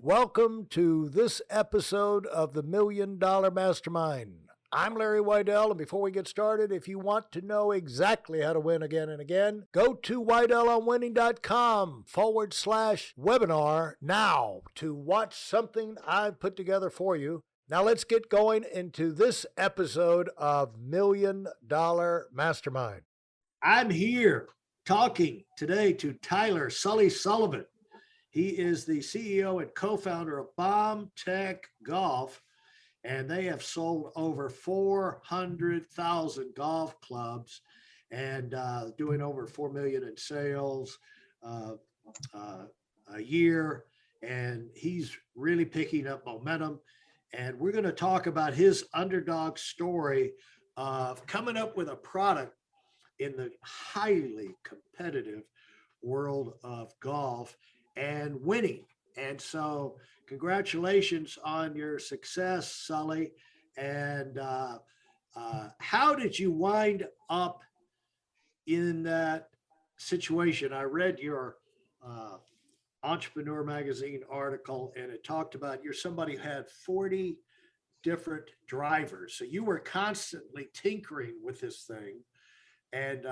Welcome to this episode of the Million Dollar Mastermind. I'm Larry Weidel, and before we get started, if you want to know exactly how to win again and again, go to weidelonwinning.com/webinar now to watch something I've put together for you. Now let's get going into this episode of Million Dollar Mastermind. I'm here talking today to Tyler Sullivan. He is the CEO and co-founder of BombTech Golf, and they have sold over 400,000 golf clubs and doing over 4 million in sales a year. And he's really picking up momentum. And we're going to talk about his underdog story of coming up with a product in the highly competitive world of golf and winning. And so congratulations on your success, Sully. And how did you wind up in that situation? I read your Entrepreneur Magazine article, and it talked about you're somebody who had 40 different drivers. So you were constantly tinkering with this thing. And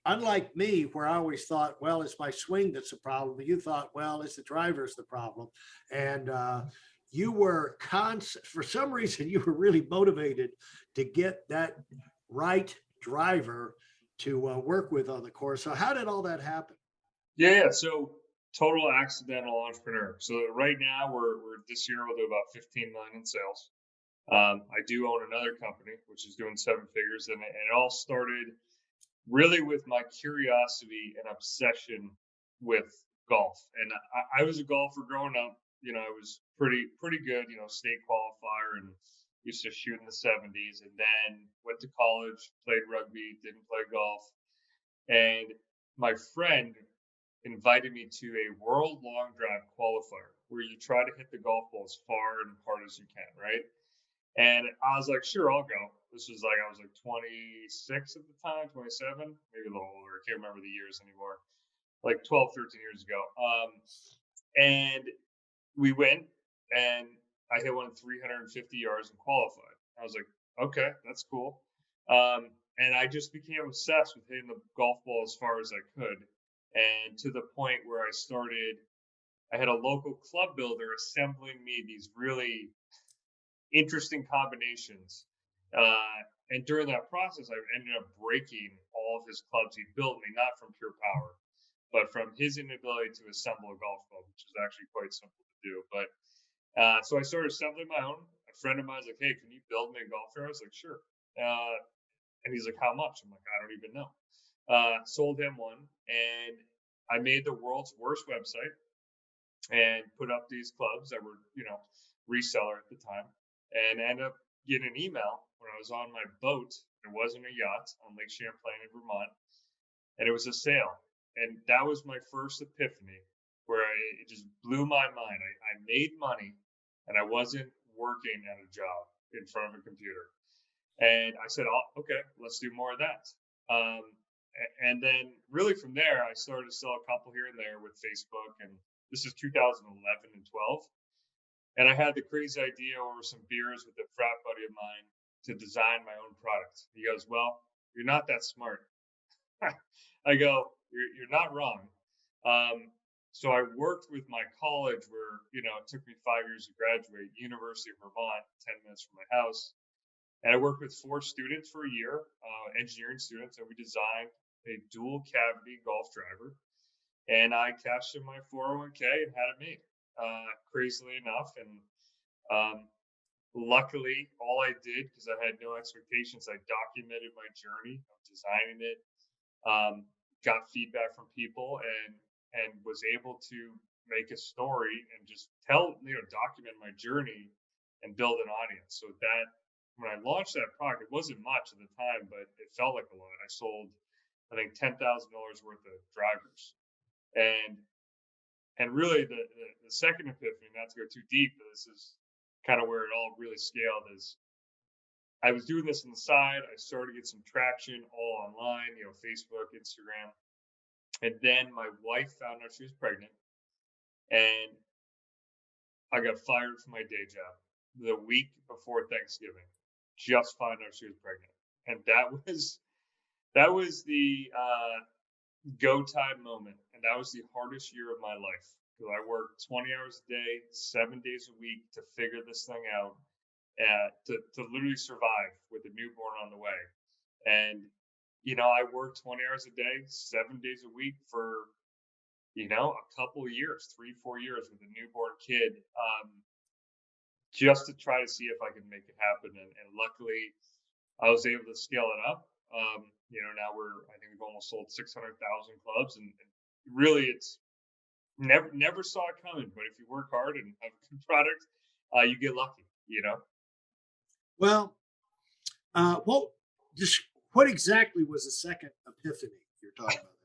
unlike me, where I always thought, well, it's my swing that's the problem, you thought, well, it's the driver's the problem. And you were for some reason, you were really motivated to get that right driver to work with on the course. So how did all that happen? Yeah. So total accidental entrepreneur. So right now we're this year we'll do about 15 million in sales. I do own another company which is doing 7 figures, and it all started really with my curiosity and obsession with golf. And I was a golfer growing up. I was pretty good, state qualifier, and used to shoot in the 70s, and then went to college, played rugby, didn't play golf. And my friend invited me to a world long drive qualifier where you try to hit the golf ball as far and hard as you can, right? And I was like, sure, I'll go. This was I was like 26 at the time, 27, maybe a little older. I can't remember the years anymore. Like 12, 13 years ago. And we went, and I hit one 350 yards and qualified. I was like, okay, that's cool. And I just became obsessed with hitting the golf ball as far as I could. And to the point where I had a local club builder assembling me these really interesting combinations. And during that process, I ended up breaking all of his clubs he built me, not from pure power, but from his inability to assemble a golf club, which is actually quite simple to do. But so I started assembling my own. A friend of mine was like, hey, can you build me a golf driver? I was like, sure. And he's like, how much? I'm like, I don't even know. Sold him one, and I made the world's worst website and put up these clubs that were, reseller at the time, and ended up getting an email when I was on my boat. It wasn't a yacht, on Lake Champlain in Vermont, and it was a sale. And that was my first epiphany, where it just blew my mind. I made money, and I wasn't working at a job in front of a computer. And I said, oh, okay, let's do more of that. And then really from there, I started to sell a couple here and there with Facebook. And this is 2011 and 12. And I had the crazy idea over some beers with a frat buddy of mine to design my own product. He goes, well, you're not that smart. I go, you're not wrong. So I worked with my college where, it took me 5 years to graduate, University of Vermont, 10 minutes from my house. And I worked with 4 students for a year, engineering students, and we designed a dual cavity golf driver. And I cashed in my 401k and had it made, crazily enough. And luckily, all I did, because I had no expectations, I documented my journey of designing it, got feedback from people, and was able to make a story and just document my journey and build an audience. So that when I launched that product, it wasn't much at the time, but it felt like a lot. I sold, I think, $10,000 worth of drivers. And really the second epiphany, not to go too deep, but this is kind of where it all really scaled, is I was doing this on the side. I started to get some traction all online, Facebook, Instagram. And then my wife found out she was pregnant. And I got fired from my day job the week before Thanksgiving, just found out she was pregnant, and that was the go time moment, and that was the hardest year of my life because I worked 20 hours a day, 7 days a week to figure this thing out, to literally survive with a newborn on the way. And I worked 20 hours a day, 7 days a week for a couple of years, 3-4 years with a newborn kid, just to try to see if I could make it happen. And luckily, I was able to scale it up. Now I think we've almost sold 600,000 clubs, and really, it's never saw it coming. But if you work hard and have a good product, you get lucky. Well, what exactly was the second epiphany you're talking about there?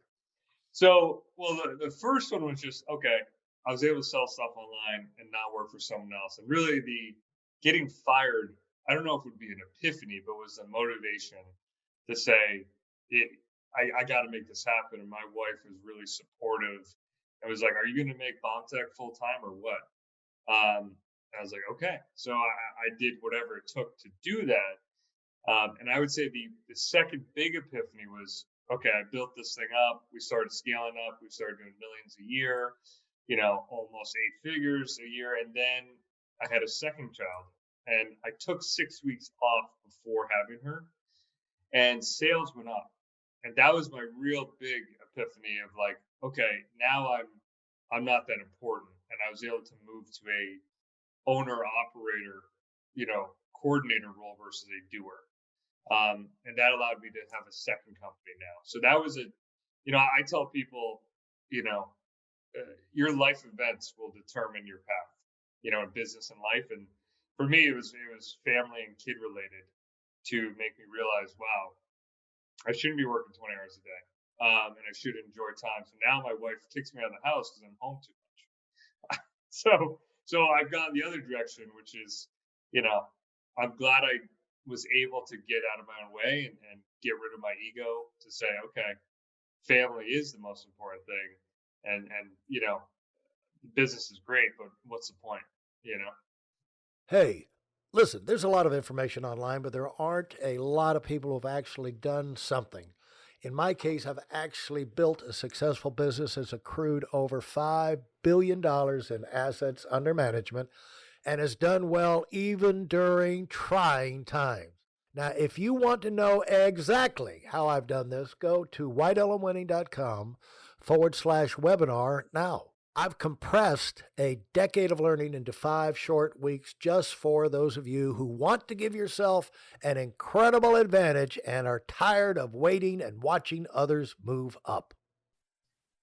So, well, the first one was just, okay, I was able to sell stuff online and not work for someone else. And really, the getting fired, I don't know if it would be an epiphany, but was the motivation to say, I got to make this happen. And my wife was really supportive. I was like, are you going to make BombTech full time or what? I was like, okay. So I did whatever it took to do that. And I would say the second big epiphany was, okay, I built this thing up. We started scaling up. We started doing millions a year, almost 8 figures a year. And then I had a second child, and I took 6 weeks off before having her, and sales went up. And that was my real big epiphany of like, okay, now I'm not that important. And I was able to move to a owner operator, coordinator role versus a doer. And that allowed me to have a second company now. So that was I tell people, your life events will determine your path, in business and life. And for me, it was family and kid related to make me realize, wow, I shouldn't be working 20 hours a day. And I should enjoy time. So now my wife kicks me out of the house because I'm home too much. So I've gone the other direction, which is, I'm glad I was able to get out of my own way and get rid of my ego to say, okay, family is the most important thing. And business is great, but what's the point? Hey, listen, there's a lot of information online, but there aren't a lot of people who've actually done something. In my case, I've actually built a successful business that's accrued over $5 billion in assets under management and has done well even during trying times. Now, if you want to know exactly how I've done this, go to whitelmwinning.com/webinar now. I've compressed a decade of learning into 5 short weeks just for those of you who want to give yourself an incredible advantage and are tired of waiting and watching others move up.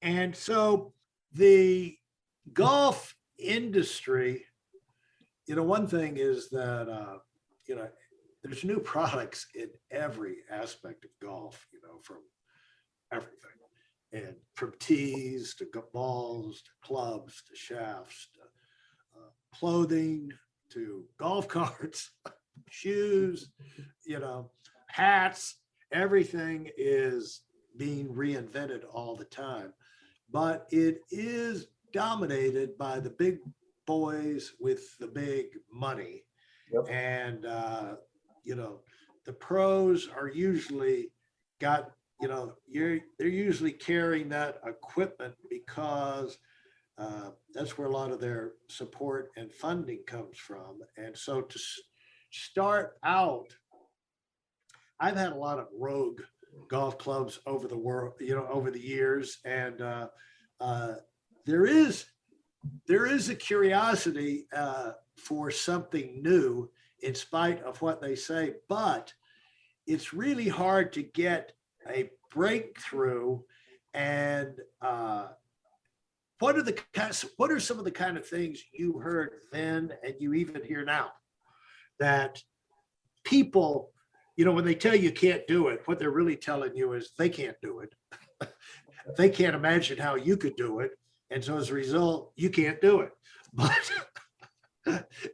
And so the golf industry, one thing is that, there's new products in every aspect of golf, from everything. And from tees to balls to clubs to shafts to clothing to golf carts, shoes, hats, everything is being reinvented all the time. But it is dominated by the big boys with the big money. Yep. And, the pros are usually got, they're usually carrying that equipment because that's where a lot of their support and funding comes from. And so to start out, I've had a lot of rogue golf clubs over the world, over the years. And there is a curiosity for something new in spite of what they say, but it's really hard to get a breakthrough. And what are some of the kind of things you heard then and you even hear now that people, when they tell you can't do it, what they're really telling you is they can't do it. They can't imagine how you could do it. And so as a result, you can't do it. But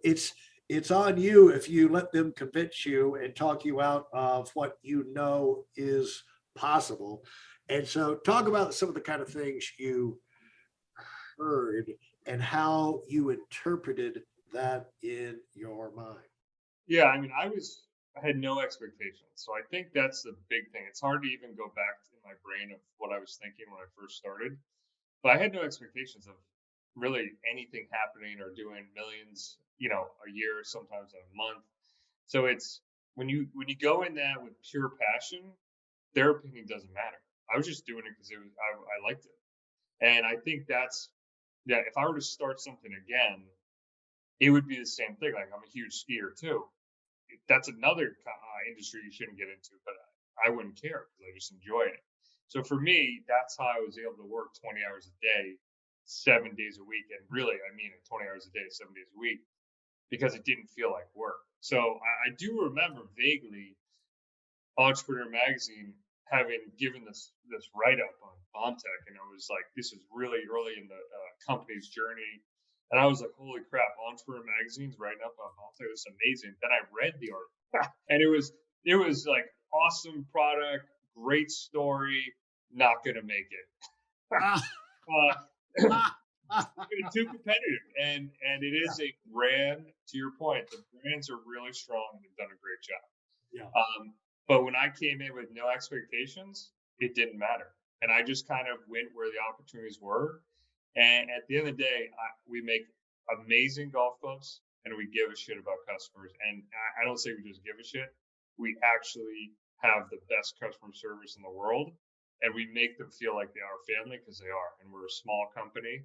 it's on you if you let them convince you and talk you out of what is possible. And so talk about some of the kind of things you heard and how you interpreted that in your mind. Yeah, I mean, I had no expectations. So I think that's the big thing. It's hard to even go back in my brain of what I was thinking when I first started. But I had no expectations of really anything happening or doing millions, a year, sometimes a month. So it's when you go in that with pure passion, their opinion doesn't matter. I was just doing it because I liked it. And I think yeah, if I were to start something again, it would be the same thing. Like, I'm a huge skier too. That's another industry you shouldn't get into, but I wouldn't care because I just enjoy it. So for me, that's how I was able to work 20 hours a day, 7 days a week. And really, I mean it, 20 hours a day, 7 days a week, because it didn't feel like work. So I do remember vaguely Entrepreneur Magazine having given this write-up on BombTech, and I was like, this is really early in the company's journey. And I was like, holy crap, Entrepreneur Magazine's writing up on BombTech. This is amazing. Then I read the article, and it was like awesome product, great story, not gonna make it. Too competitive, and it is a brand. To your point, the brands are really strong and they've done a great job. Yeah. But when I came in with no expectations, it didn't matter, and I just kind of went where the opportunities were. And at the end of the day, we make amazing golf clubs, and we give a shit about customers. And I don't say we just give a shit; we actually have the best customer service in the world, and we make them feel like they are family, because they are. And we're a small company.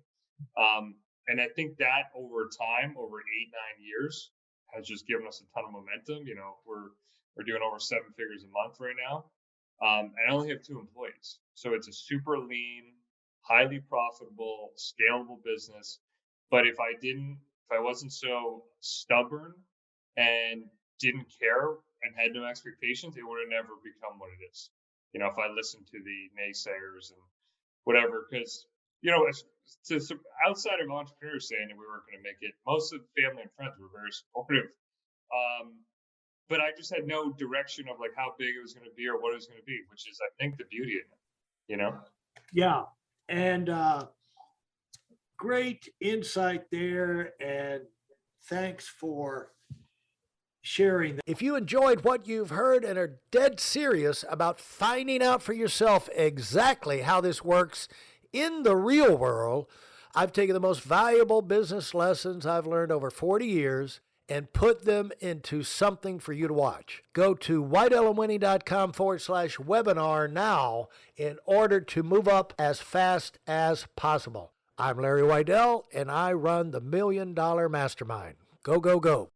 And I think that over time, over 8-9 years, has just given us a ton of momentum. We're doing over 7 figures a month right now. And I only have 2 employees. So it's a super lean, highly profitable, scalable business. But if I wasn't so stubborn and didn't care and had no expectations, it would have never become what it is. If I listened to the naysayers and whatever, because, outside of entrepreneurs saying that we weren't going to make it, most of the family and friends were very supportive. But I just had no direction of like how big it was going to be or what it was going to be, which is, I think, the beauty of it, Yeah. And great insight there. And thanks for sharing that. If you enjoyed what you've heard and are dead serious about finding out for yourself exactly how this works in the real world, I've taken the most valuable business lessons I've learned over 40 years and put them into something for you to watch. Go to whiteelementary.com/webinar now in order to move up as fast as possible. I'm Larry Weidel, and I run the $1 Million Mastermind. Go, go, go.